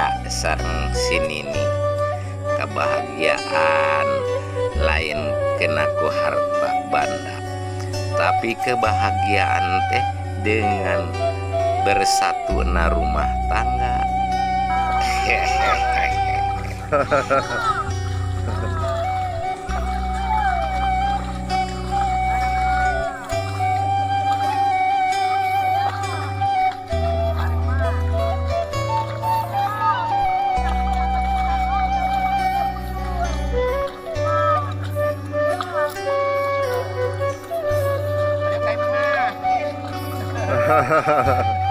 bahagia sareng sinini. Kebahagiaan lain kena ku harta banda, tapi kebahagiaan teh dengan bersatu na rumah tangga. Hahaha.